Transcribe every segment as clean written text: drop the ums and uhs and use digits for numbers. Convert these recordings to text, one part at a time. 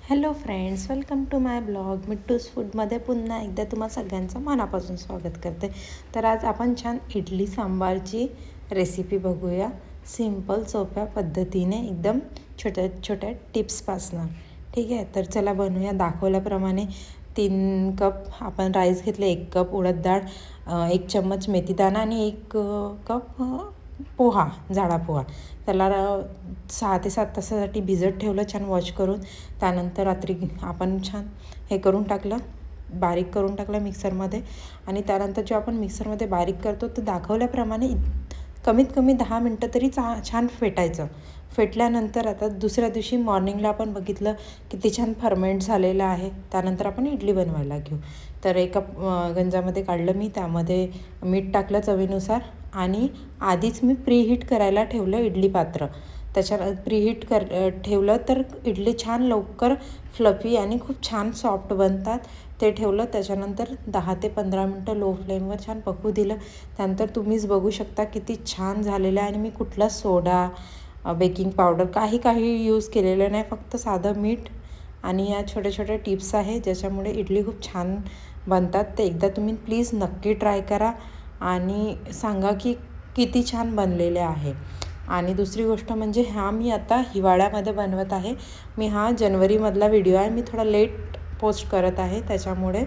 Hello friends, welcome to my blog. Mittu's फूडमध्ये पुन्हा एकदा तुम्हा सगळ्यांचं मनापासून स्वागत करते. तर आज आपण छान इडली सांबारची रेसिपी बघूया. सिंपल सोप्या पद्धतीने एकदम छोट्या छोट्या टिप्सपासनं. ठीक आहे, तर चला बनवूया. दाखवल्याप्रमाणे 3 कप आपण राईस घेतले, 1 कप उडद डाळ, 1 चम्मच मेथीदाणा आणि 1 कप पोहा, जाडा पोहा. त्याला 6 ते 7 तासासाठी भिजत ठेवलं छान वॉश करून. त्यानंतर रात्री आपण छान हे करून टाकलं, बारीक करून टाकलं मिक्सरमध्ये. आणि त्यानंतर जे आपण मिक्सरमध्ये बारीक करतो तर दाखवल्याप्रमाणे कमीत कमी 10 मिनटं तरी छान फेटायचं. फेटल्यानंतर आता दुसऱ्या दिवशी मॉर्निंगला आपण बघितलं किती छान फर्मेंट झालेलं आहे. त्यानंतर आपण इडली बनवायला घेऊ. तर एका गंजामध्ये काढलं मी, त्यामध्ये मीठ टाकलं चवीनुसार आणि आधीच मी प्रीहीट करायला ठेवलं इडली पात्र. त्याच्यात प्रीहीट ठेवलं तर इडली छान लवकर फ्लफी आणि खूप छान सॉफ्ट बनतात. ते ठेवलं. त्याच्यानंतर 10 ते 15 मिनटं लो फ्लेमवर छान पकू दिलं. त्यानंतर तुम्हीच बघू शकता किती छान झालेलं आहे. आणि मी कुठला सोडा, बेकिंग पावडर काही यूज केलेलं नाही, फक्त साधं मीठ. आणि या छोट्या छोट्या टिप्स आहे ज्याच्यामुळे इडली खूप छान बनतात. ते एकदा तुम्ही प्लीज नक्की ट्राय करा आणि सांगा की किती छान बनलेले आहे. आणि दुसरी गोष्ट म्हणजे मी आता हिवाळ्यामध्ये बनवत आहे. मी जनवरीमधला व्हिडिओ आहे, मी थोडा लेट पोस्ट करत आहे त्याच्यामुळे,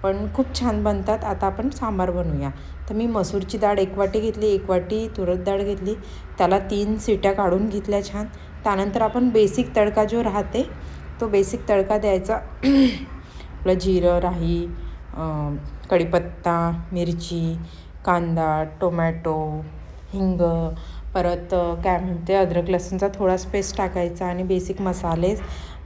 पण खूप छान बनतात. आता आपण सांबार बनवूया. तर मी मसूरची डाळ 1 वाटी घेतली, 1 वाटी तुरत डाळ घेतली, त्याला 3 शिट्या काढून घेतल्या छान. त्यानंतर आपण बेसिक तडका जो राहते तो बेसिक तडका द्यायचा. आपलं जिरं, राई, कढीपत्ता, मिरची, कांदा, टोमॅटो, हिंग, परत काय म्हणते अद्रक लसूणचा थोडाच पेस्ट टाकायचा आणि बेसिक मसाले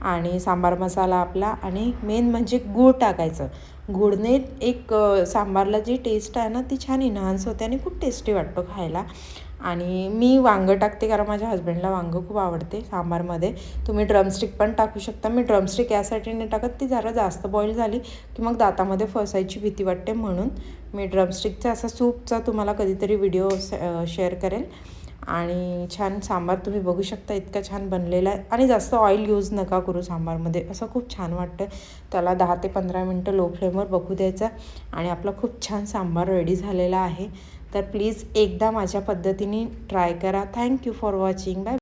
आणि सांबार मसाला आपला. आणि मेन म्हणजे गूळ टाकायचं. गूळने एक सांबारला जी टेस्ट आहे ना ती छान इन्हान्स होते आणि खूप टेस्टी वाटतो खायला. आणि मी वांगं टाकते कारण माझ्या हस्बंडला वांगं खूप आवडते सांबारमध्ये. तुम्ही ड्रमस्टिक पण टाकू शकता. मी ड्रमस्टिक यासाठी नाही टाकत, ती जरा जास्त बॉईल झाली की मग दातामध्ये फसायची भीती वाटते, म्हणून मी ड्रमस्टिकचा असा सूपचा तुम्हाला कधीतरी व्हिडिओ शेअर करेल. आणि छान सांबार तुम्ही बघू शकता इतका छान बनलेला आहे. आणि जास्त ऑइल यूज नका करू सांबारमध्ये, असं खूप छान वाटतं. त्याला 10 ते 15 मिनटं लो फ्लेमवर बघू द्यायचा आणि आपला खूप छान सांबार रेडी झालेला आहे. तर प्लीज एकदा माझ्या पद्धतीने ट्राय करा. Thank you for watching. बाय.